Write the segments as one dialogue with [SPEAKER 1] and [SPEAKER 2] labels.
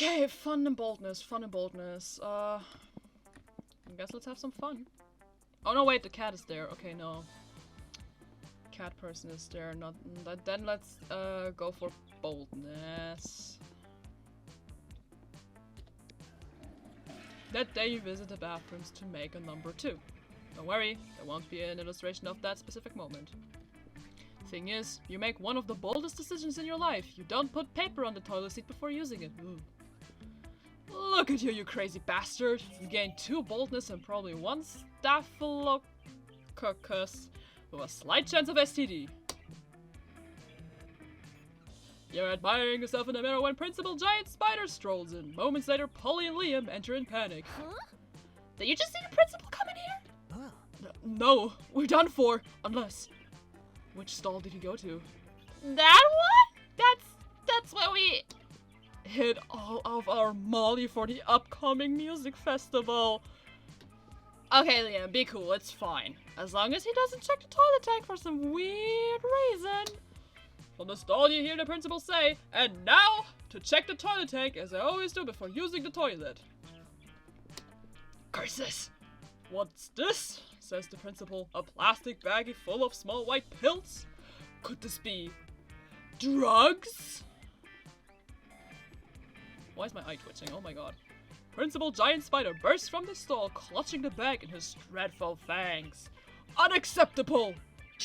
[SPEAKER 1] Okay, fun and boldness, fun and boldness. I guess let's have some fun. Oh no, wait, the cat is there. Okay, no. Cat person is there, not then let's go for boldness. That day you visit the bathrooms to make a number 2. Don't worry, there won't be an illustration of that specific moment. Thing is, you make one of the boldest decisions in your life. You don't put paper on the toilet seat before using it. Ooh. Look at you, you crazy bastard. You gained 2 boldness and probably 1 staphylococcus with a slight chance of STD. You're admiring yourself in the mirror when Principal Giant Spider strolls in. Moments later, Polly and Liam enter in panic.
[SPEAKER 2] Huh?
[SPEAKER 1] Did you just see the principal come in here? No, we're done for. Unless... Which stall did he go to?
[SPEAKER 2] That one? That's where we...
[SPEAKER 1] Hid all of our Molly for the upcoming music festival. Okay, Liam, be cool, it's fine. As long as he doesn't check the toilet tank for some weird reason. From the stall you hear the principal say, and now, to check the toilet tank as I always do before using the toilet. Curses! What's this? Says the principal. A plastic baggie full of small white pills? Could this be... drugs? Why is my eye twitching? Oh my god. Principal Giant Spider bursts from the stall, clutching the bag in his dreadful fangs. Unacceptable!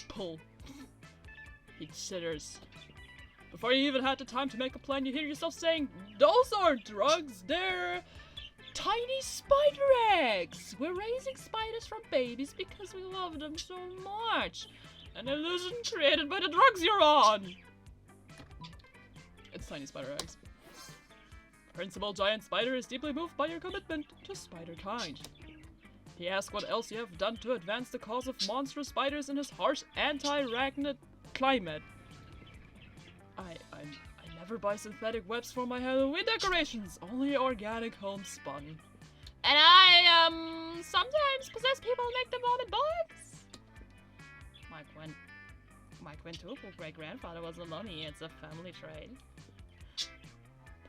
[SPEAKER 1] Pull. He chitters. Before you even had the time to make a plan, you hear yourself saying, "Those aren't drugs, they're tiny spider eggs! We're raising spiders from babies because we love them so much. An illusion created by the drugs you're on!" It's tiny spider eggs. Principal Giant Spider is deeply moved by your commitment to spider kind. He asks what else you have done to advance the cause of monstrous spiders in his harsh anti-arachnid climate. I never buy synthetic webs for my Halloween decorations, only organic homespun.
[SPEAKER 2] And I, sometimes possess people and make them vomit bugs.
[SPEAKER 1] My quintuple great-grandfather was a mummy. It's a family trait.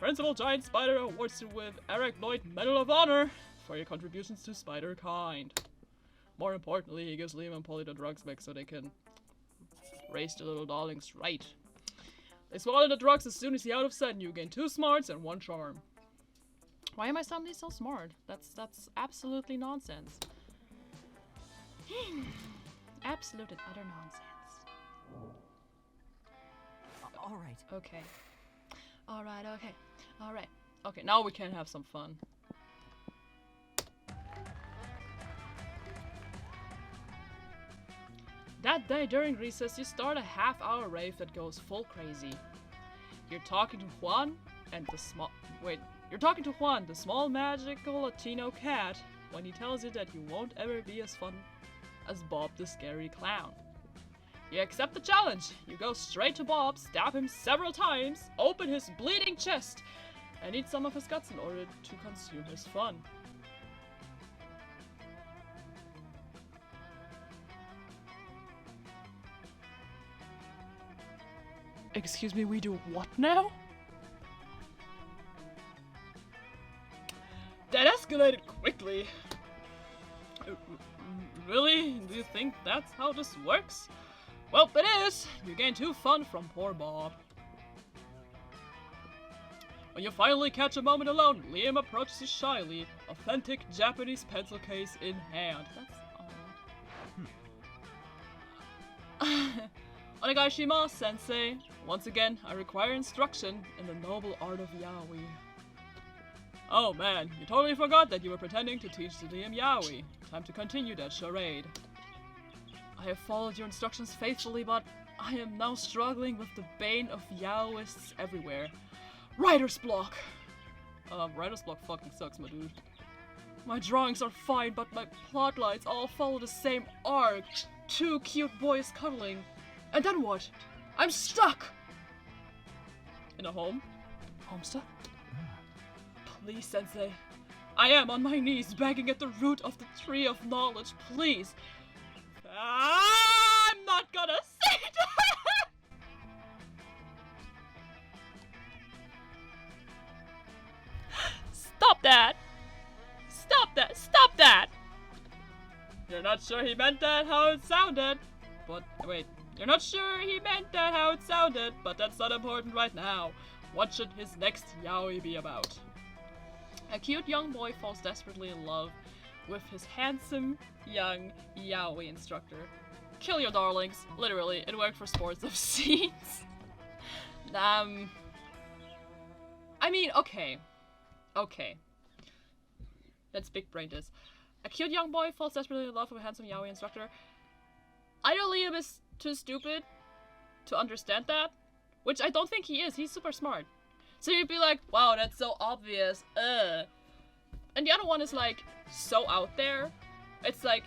[SPEAKER 1] Principal Giant Spider awards you with Arachnoid Medal of Honor for your contributions to spider kind. More importantly, he gives Liam and Polly the drugs back so they can raise the little darlings right. They swallow the drugs as soon as you're out of sight, and you gain 2 smarts and 1 charm. Why am I suddenly so smart? That's absolutely nonsense. Absolute and utter nonsense.
[SPEAKER 3] Alright.
[SPEAKER 1] Okay. Alright, okay. Alright. Okay, now we can have some fun. That day during recess, you start a half-hour rave that goes full crazy. You're talking to Juan and the small... Wait. You're talking to Juan, the small magical Latino cat, when he tells you that you won't ever be as fun as Bob the scary clown. You accept the challenge. You go straight to Bob, stab him several times, open his bleeding chest, and eat some of his guts in order to consume his fun. Excuse me, we do what now? That escalated quickly. Really? Do you think that's how this works? Well, it is! You gain 2 fun from poor Bob. When you finally catch a moment alone, Liam approaches you shyly, authentic Japanese pencil case in hand. That's odd. Onegaishimasu, sensei. Once again, I require instruction in the noble art of yaoi. Oh man, you totally forgot that you were pretending to teach Liam yaoi. Time to continue that charade. I have followed your instructions faithfully, but I am now struggling with the bane of yaoists everywhere. Writer's block! Writer's block fucking sucks, my dude. My drawings are fine, but my plot lines all follow the same arc. 2 cute boys cuddling. And then what? I'm stuck! In a home? Homestuck? Please, sensei. I am on my knees begging at the root of the tree of knowledge, please. I'm not gonna say that! not sure he meant that how it sounded. But, wait. You're not sure he meant that how it sounded, but that's not important right now. What should his next yaoi be about? A cute young boy falls desperately in love with his handsome young yaoi instructor. Kill your darlings. Literally, it worked for sports of scenes. I mean, okay. Okay. Let's big brain this. A cute young boy falls desperately in love with a handsome yaoi instructor. Either Liam is too stupid to understand that, which I don't think he is. He's super smart. So you'd be like, wow, that's so obvious. And the other one is like so out there. It's like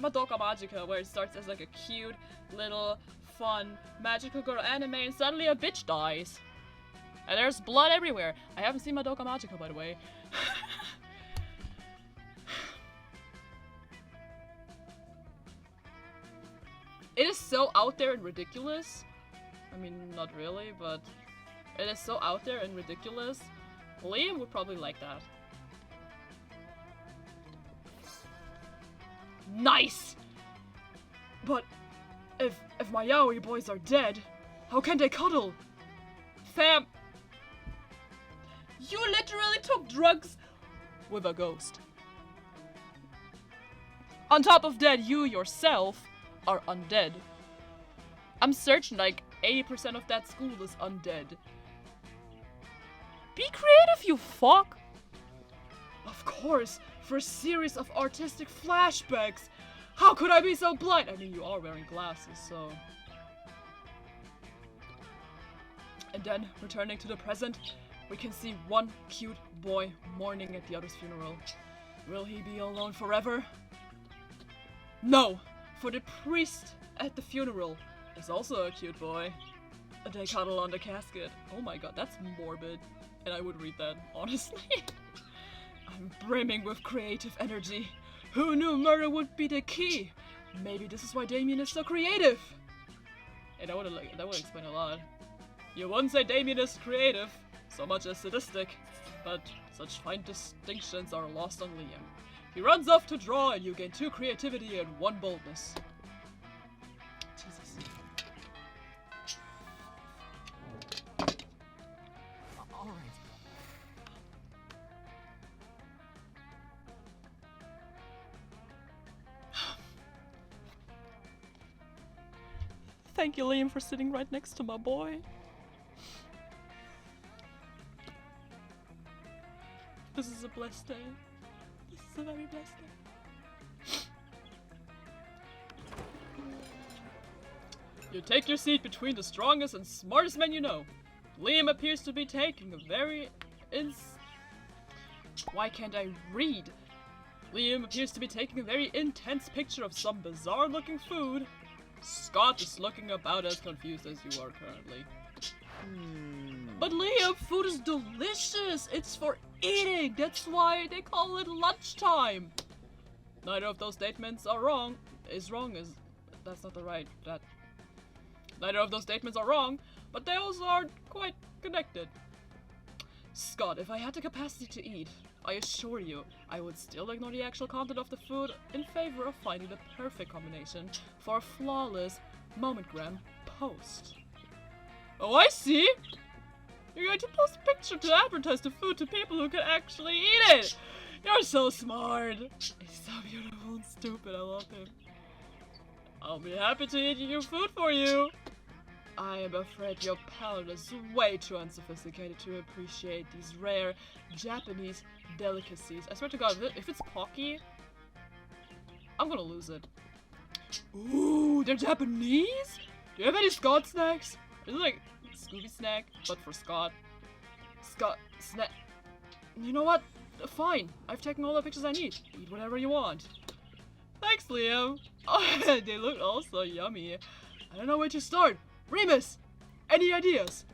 [SPEAKER 1] Madoka Magica, where it starts as like a cute little fun magical girl anime, and suddenly a bitch dies. And there's blood everywhere. I haven't seen Madoka Magica, by the way. It is so out there and ridiculous. I mean, not really, but it is so out there and ridiculous. Liam would probably like that. Nice! But if my yaoi boys are dead, how can they cuddle? Fam, you literally took drugs with a ghost. On top of that, you yourself are undead. I'm certain like 80% of that school is undead. Be creative, you fuck! Of course, for a series of artistic flashbacks. How could I be so blind? I mean, you are wearing glasses, so... And then, returning to the present, we can see one cute boy mourning at the other's funeral. Will he be alone forever? No! For the priest at the funeral is also a cute boy. They cuddle on the casket. Oh my god, that's morbid. And I would read that, honestly. I'm brimming with creative energy. Who knew murder would be the key? Maybe this is why Damien is so creative. And that would explain a lot. You wouldn't say Damien is creative, so much as sadistic, but such fine distinctions are lost on Liam. He runs off to draw and you gain 2 creativity and 1 boldness. Jesus. Alright. Thank you, Liam, for sitting right next to my boy. This is a blessed day. This is a very blessed day. You take your seat between the strongest and smartest men you know. Liam appears to be taking a very Why can't I read? Liam appears to be taking a very intense picture of some bizarre-looking food. Scott is looking about as confused as you are currently. But Liam, food is delicious! It's for eating! That's why they call it lunchtime! Neither of those statements are wrong. That's not the right... Neither of those statements are wrong, but they also aren't quite connected. Scott, if I had the capacity to eat, I assure you, I would still ignore the actual content of the food in favor of finding the perfect combination for a flawless momentgram post. Oh, I see! You're going to post a picture to advertise the food to people who can actually eat it! You're so smart! He's so beautiful and stupid, I love him. I'll be happy to eat your food for you! I am afraid your palate is way too unsophisticated to appreciate these rare Japanese delicacies. I swear to god, if it's Pocky, I'm gonna lose it. Ooh, they're Japanese? Do you have any Scott snacks? Is it like Scooby snack, but for Scott? Scott snack. You know what? Fine. I've taken all the pictures I need. Eat whatever you want. Thanks, Liam. Oh, they look all so yummy. I don't know where to start. Remus, any ideas?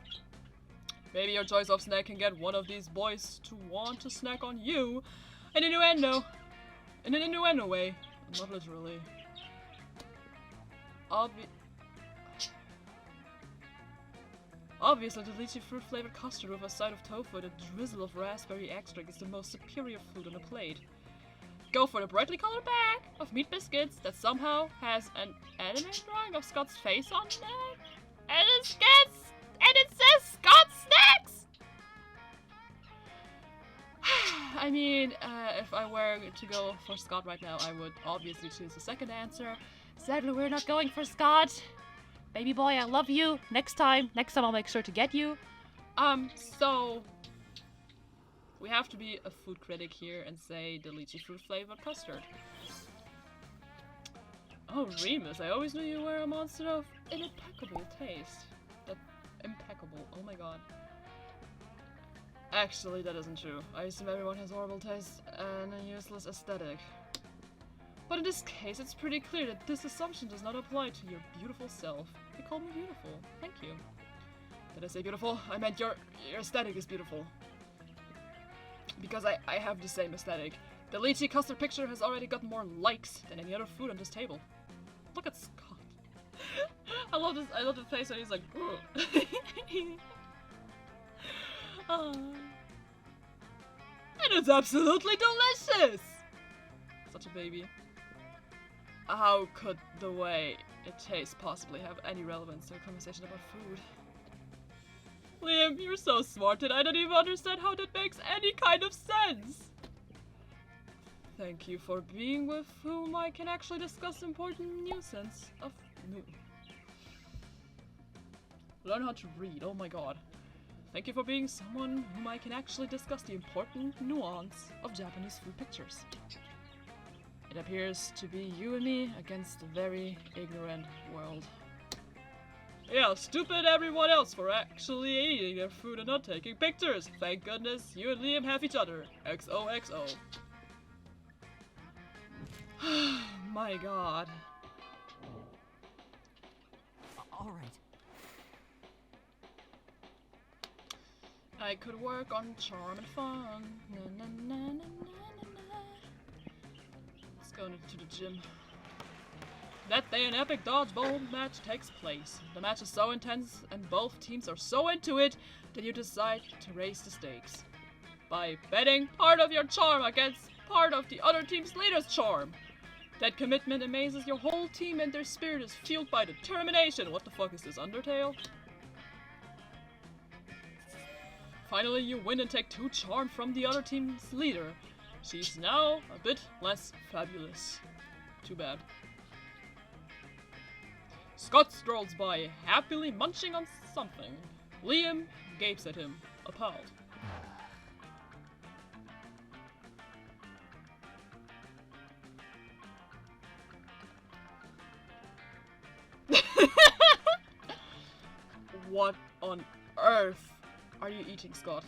[SPEAKER 1] Maybe your choice of snack can get one of these boys to want to snack on you. An innuendo. In an innuendo way. Not literally. Obviously, the lychee fruit-flavored custard with a side of tofu and a drizzle of raspberry extract is the most superior food on a plate. go for the brightly colored bag of meat biscuits that somehow has an anime drawing of Scott's face on it.
[SPEAKER 2] And it says Scott Snacks!
[SPEAKER 1] I mean, if I were to go for Scott right now, I would obviously choose the second answer.
[SPEAKER 2] Sadly, we're not going for Scott. Baby boy, I love you. Next time I'll make sure to get you.
[SPEAKER 1] So we have to be a food critic here and say the lychee fruit flavored custard. Oh, Remus, I always knew you were a monster of impeccable taste. Impeccable, oh my god. Actually, that isn't true. I assume everyone has horrible taste and a useless aesthetic. But in this case, it's pretty clear that this assumption does not apply to your beautiful self. You call me beautiful. Thank you. Did I say beautiful? I meant your aesthetic is beautiful. Because I have the same aesthetic. The lychee custard picture has already gotten more likes than any other food on this table. Look at Scott. I love the face when he's like, and it's absolutely delicious! Such a baby. How could the way it tastes possibly have any relevance to a conversation about food? Liam, you're so smart that I don't even understand how that makes any kind of sense! Thank you for being with whom I can actually discuss important nuisance of... Learn how to read, oh my god. Thank you for being someone whom I can actually discuss the important nuance of Japanese food pictures. It appears to be you and me against a very ignorant world. Yeah, stupid everyone else for actually eating their food and not taking pictures. Thank goodness you and Liam have each other. XOXO. My god.
[SPEAKER 3] Alright.
[SPEAKER 1] I could work on charm and fun. Na, na, na, na, na, na. Let's go to the gym. That day an epic dodgeball match takes place. The match is so intense and both teams are so into it that you decide to raise the stakes by betting part of your charm against part of the other team's leader's charm. That commitment amazes your whole team and their spirit is fueled by determination. What the fuck is this, Undertale? Finally, you win and take 2 charm from the other team's leader. She's now a bit less fabulous. Too bad. Scott strolls by, happily munching on something. Liam gapes at him, appalled. What on earth are you eating, Scott?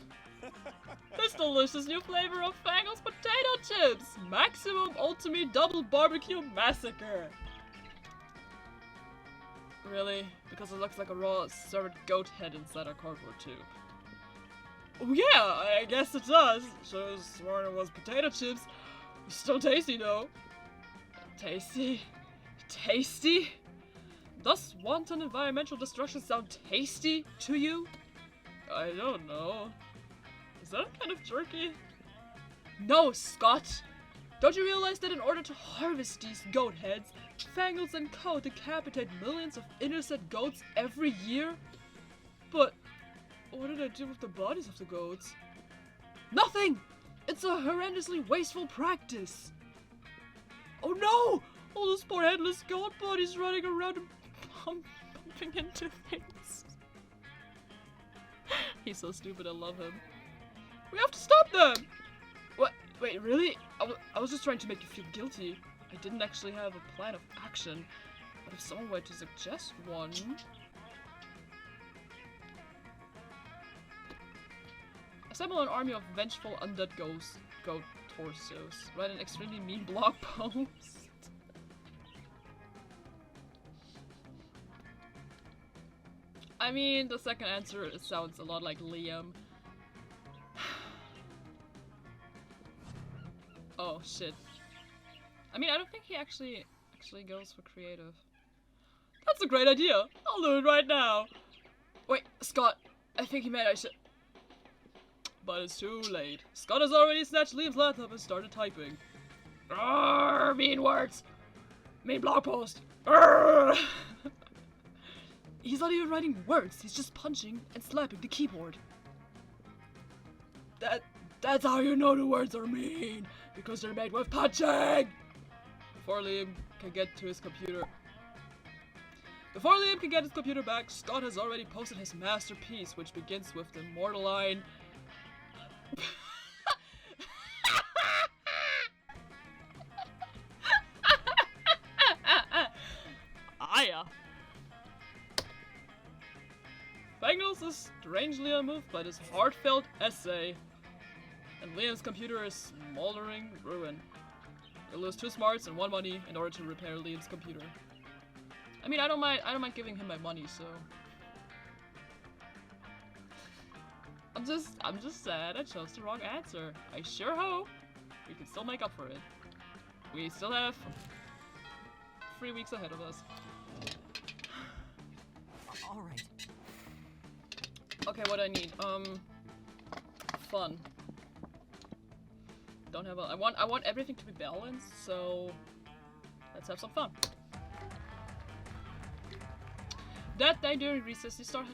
[SPEAKER 1] This delicious new flavor of Fangles potato chips! Maximum ultimate double barbecue massacre! Really? Because it looks like a raw severed goat head inside a cardboard tube. Oh yeah, I guess it does. Should've sworn it was potato chips. Still tasty though. Tasty? Tasty? Does wanton environmental destruction sound tasty to you? I don't know. Is that a kind of jerky? No, Scott! Don't you realize that in order to harvest these goat heads, Fangles and Co. decapitate millions of innocent goats every year? But what did I do with the bodies of the goats? Nothing! It's a horrendously wasteful practice! Oh no! All those poor headless goat bodies running around and bumping into things. He's so stupid, I love him. We have to stop them! What? Wait, really? I was just trying to make you feel guilty. I didn't actually have a plan of action. But if someone were to suggest one... Assemble an army of vengeful undead goat torsos. Write an extremely mean blog post. I mean, the second answer, it sounds a lot like Liam. Oh, shit. I mean, I don't think he actually goes for creative. That's a great idea! I'll do it right now! Wait, Scott, I think he meant I should... But it's too late. Scott has already snatched Liam's laptop and started typing. Mean words. Mean blog post. Arrgh. He's not even writing words. He's just punching and slapping the keyboard. That's how you know the words are mean. Because they're made with punching. Before Liam can get to his computer. Before Liam can get his computer back, Scott has already posted his masterpiece, which begins with the immortal line. Aya. Bangles is strangely unmoved by this heartfelt essay, and Liam's computer is smoldering ruin. He'll lose 2 smarts and 1 money in order to repair Liam's computer. I mean, I don't mind giving him my money, so I'm just sad I chose the wrong answer. I sure hope we can still make up for it. We still have 3 weeks ahead of us.
[SPEAKER 3] All right.
[SPEAKER 1] Okay, what I need? Fun. Don't have a. I want everything to be balanced, so let's have some fun. That day during recess, they started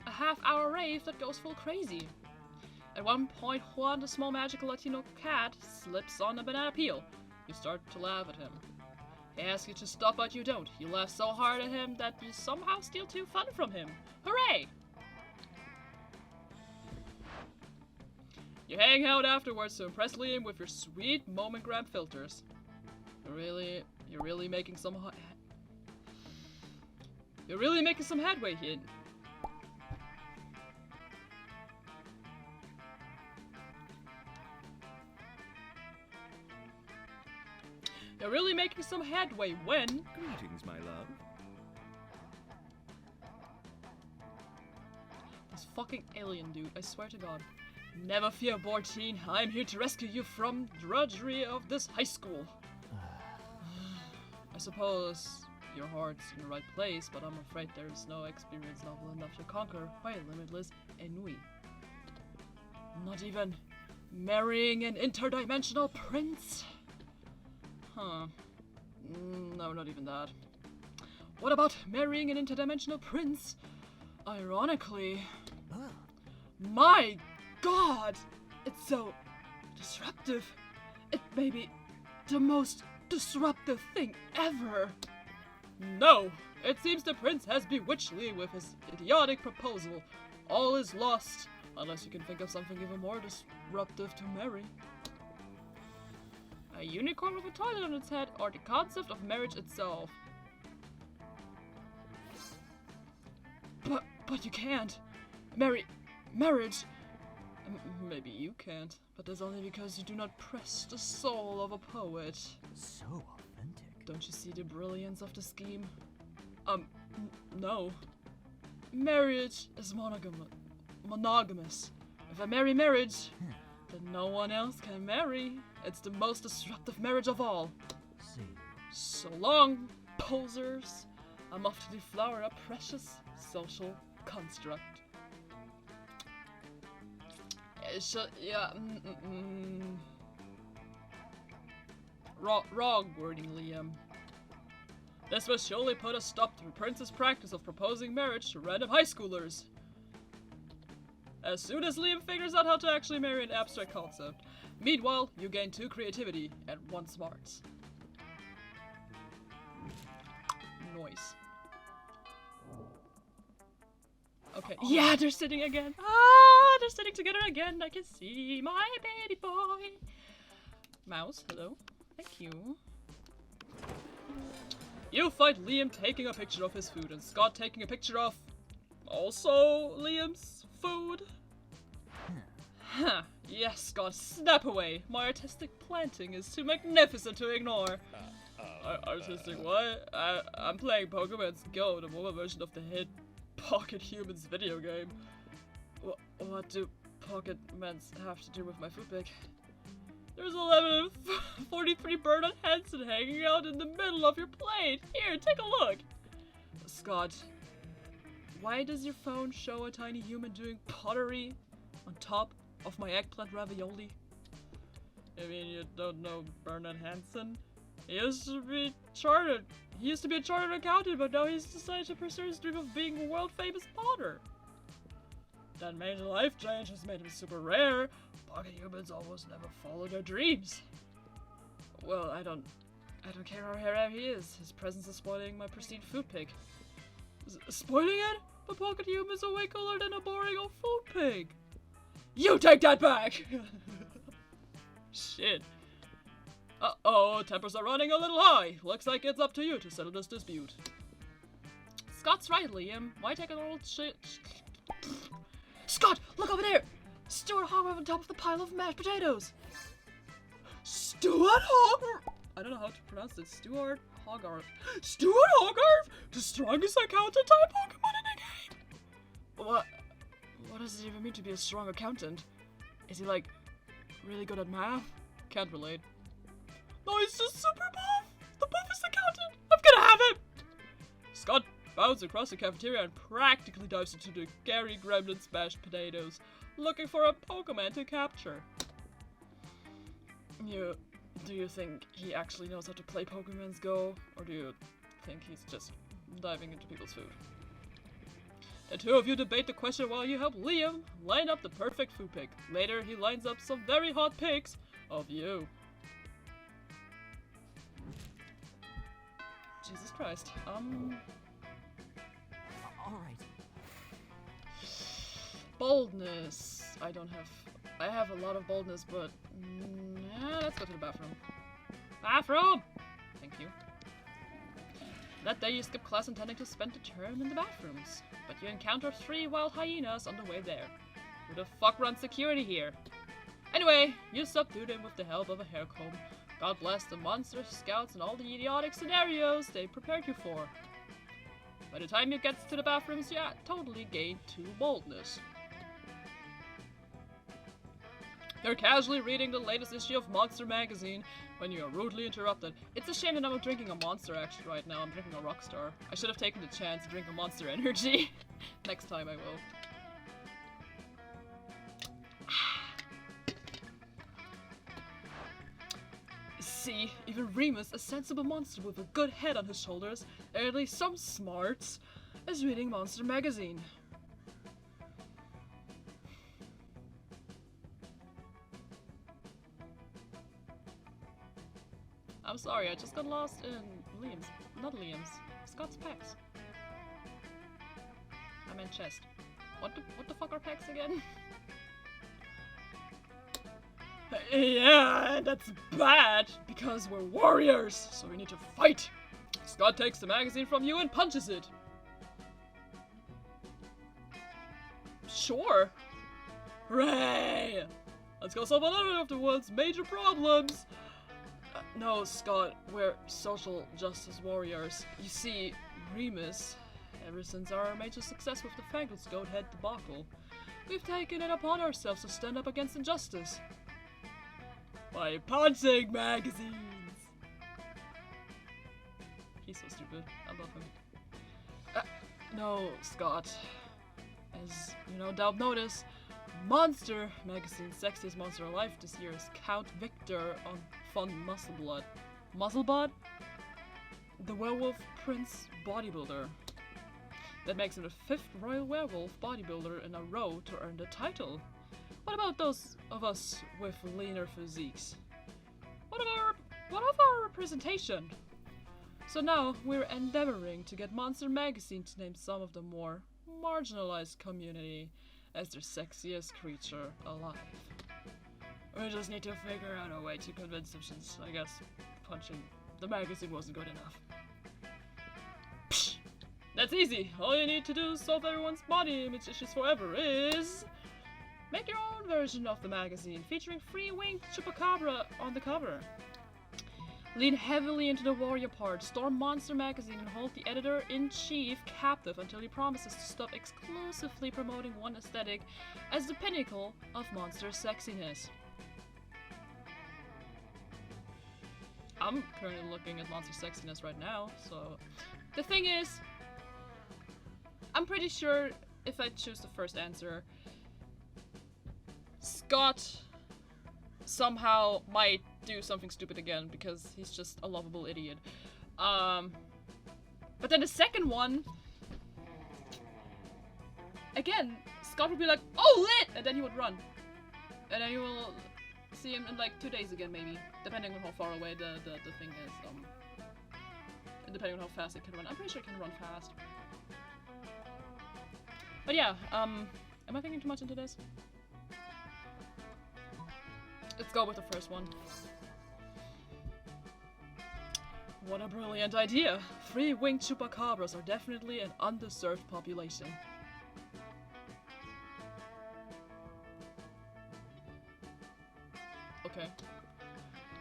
[SPEAKER 1] a half-hour rave that goes full crazy. At one point, Juan, the small magical Latino cat, slips on a banana peel. You start to laugh at him. He asks you to stop, but you don't. You laugh so hard at him that you somehow steal 2 fun from him. Hooray! You hang out afterwards to impress Liam with your sweet momogram filters. You're really making some headway here. You're really making some headway when...
[SPEAKER 3] Greetings, my love.
[SPEAKER 1] This fucking alien dude, I swear to God. Never fear, boy teen. I'm here to rescue you from drudgery of this high school. I suppose your heart's in the right place, but I'm afraid there is no experience novel enough to conquer my limitless ennui. Not even marrying an interdimensional prince? Huh. No, not even that. What about marrying an interdimensional prince? Ironically... My God! It's so disruptive. It may be the most disruptive thing ever. No! It seems the prince has bewitched Lee with his idiotic proposal. All is lost, unless you can think of something even more disruptive to marry. A unicorn with a toilet on its head, or the concept of marriage itself. But you can't. Marriage. Maybe you can't, but that's only because you do not press the soul of a poet.
[SPEAKER 3] So authentic.
[SPEAKER 1] Don't you see the brilliance of the scheme? No. Marriage is monogamous. If I marry marriage, then no one else can marry. It's the most disruptive marriage of all.
[SPEAKER 3] See.
[SPEAKER 1] So long, posers. I'm off to deflower a precious social construct. Wrong wording, Liam. This will surely put a stop to the prince's practice of proposing marriage to random high schoolers. As soon as Liam figures out how to actually marry an abstract concept. Meanwhile, you gain 2 creativity and 1 smarts. Noise. Okay. Yeah, they're sitting again. Ah, they're sitting together again. I can see my baby boy. Mouse, hello. Thank you. You find Liam taking a picture of his food and Scott taking a picture of also Liam's food. Huh. Yes, Scott, snap away. My artistic planting is too magnificent to ignore. Artistic what? I'm playing Pokemon Go, the mobile version of the hit Pocket Humans video game. What do Pocket Mans have to do with my food pic? There's 1143 Bernard Hansen hanging out in the middle of your plate. Here, take a look. Scott, why does your phone show a tiny human doing pottery on top of my eggplant ravioli? You mean you don't know Bernard Hansen? He used to be a chartered accountant, but now he's decided to pursue his dream of being a world-famous potter. That major life change has made him super rare. Pocket humans almost never follow their dreams. Well, I don't care how rare he is. His presence is spoiling my pristine food pig. Spoiling it? But pocket humans are way cooler than a boring old food pig. You take that back! Shit. Uh-oh, tempers are running a little high. Looks like it's up to you to settle this dispute. Scott's right, Liam. Why take a little shit? Scott, look over there! Stuart Hogwarth on top of the pile of mashed potatoes! Stuart Hogwarth? I don't know how to pronounce it. Stuart Hogwarth. Stuart Hogwarth? The strongest accountant type Pokemon in the game! What does it even mean to be a strong accountant? Is he, like, really good at math? Can't relate. No, he's just super buff! The buffest accountant! I'm gonna have him! Scott bounds across the cafeteria and practically dives into the Gary Gremlin's mashed potatoes, looking for a Pokemon to capture. Do you think he actually knows how to play Pokemon's Go? Or do you think he's just diving into people's food? The two of you debate the question while you help Liam line up the perfect food pick. Later, he lines up some very hot pics of you. Jesus Christ.
[SPEAKER 3] Alright.
[SPEAKER 1] Boldness. I have a lot of boldness, but yeah, let's go to the bathroom. Bathroom! Thank you. That day you skip class intending to spend the term in the bathrooms, but you encounter 3 wild hyenas on the way there. Who the fuck runs security here? Anyway, you subdue them with the help of a hair comb. God bless the monster scouts and all the idiotic scenarios they prepared you for. By the time you get to the bathrooms, you totally gained 2 boldness. You're casually reading the latest issue of Monster magazine when you are rudely interrupted. It's a shame that I'm not drinking a Monster actually right now. I'm drinking a Rockstar. I should have taken the chance to drink a Monster Energy. Next time I will. See, even Remus, a sensible monster with a good head on his shoulders, and at least some smarts, is reading Monster magazine. I'm sorry, I just got lost in Scott's pecs. I meant chest. What the fuck are pecs again? Yeah, that's bad, because we're warriors, so we need to fight. Scott takes the magazine from you and punches it. Sure. Hooray! Let's go solve another of the world's major problems. No, Scott, we're social justice warriors. You see, Remus, ever since our major success with the Fangled Goat Head debacle, we've taken it upon ourselves to stand up against injustice. By punching magazines! He's so stupid. I love him. No, Scott. As you no doubt notice, Monster Magazine's sexiest monster alive this year is Count Victor on Fun Muscleblood. Muscleblood? The werewolf prince bodybuilder. That makes him the 5th royal werewolf bodybuilder in a row to earn the title. What about those of us with leaner physiques? What of our representation? So now we're endeavoring to get Monster Magazine to name some of the more marginalized community as their sexiest creature alive. We just need to figure out a way to convince them, since I guess punching the magazine wasn't good enough. Psh! That's easy. All you need to do to solve everyone's body image issues forever is make your own version of the magazine, featuring free-winged chupacabra on the cover. Lean heavily into the warrior part, storm Monster Magazine, and hold the editor-in-chief captive until he promises to stop exclusively promoting one aesthetic as the pinnacle of monster sexiness. I'm currently looking at monster sexiness right now, so the thing is, I'm pretty sure if I choose the first answer, Scott somehow might do something stupid again because he's just a lovable idiot. But then the second one, again, Scott would be like, "Oh, lit!" and then he would run. And then you will see him in like 2 days again, maybe, depending on how far away the thing is. And depending on how fast it can run. I'm pretty sure it can run fast. But yeah, am I thinking too much into this? Let's go with the first one. What a brilliant idea! Free-winged chupacabras are definitely an underserved population. Okay.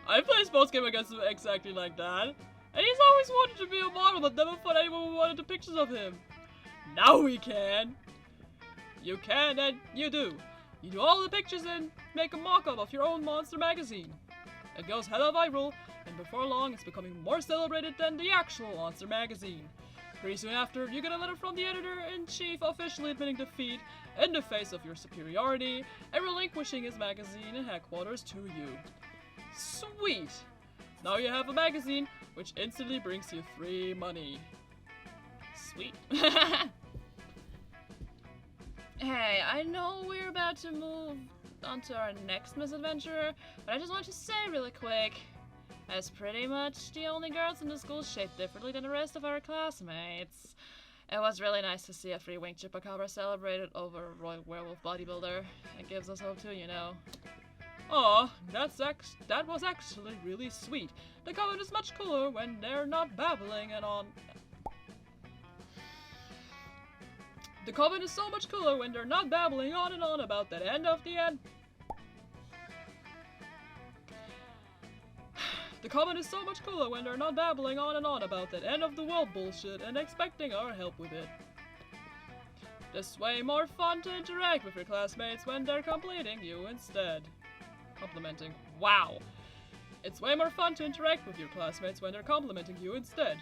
[SPEAKER 1] I played sports game against him exactly like that. And he's always wanted to be a model, but never found anyone who wanted the pictures of him. Now we can! You can and you do. You do all the pictures and make a mock-up of your own monster magazine. It goes hella viral, and before long it's becoming more celebrated than the actual monster magazine. Pretty soon after, you get a letter from the editor-in-chief officially admitting defeat in the face of your superiority and relinquishing his magazine and headquarters to you. Sweet! Now you have a magazine, which instantly brings you free money. Sweet. Hey, I know we're about to move on to our next misadventure, but I just want to say really quick, as pretty much the only girls in the school shaped differently than the rest of our classmates, it was really nice to see a free-winged chupacabra celebrated over a royal werewolf bodybuilder. It gives us hope too, you know. Aw, that was actually really sweet. The comment is much cooler when they're not babbling and on. The comment is so much cooler when they're not babbling on and on about that end of the end. The comment is so much cooler when they're not babbling on and on about that end of the world bullshit and expecting our help with it. It's way more fun to interact with your classmates when they're completing you instead. Complimenting. Wow. It's way more fun to interact with your classmates when they're complimenting you instead.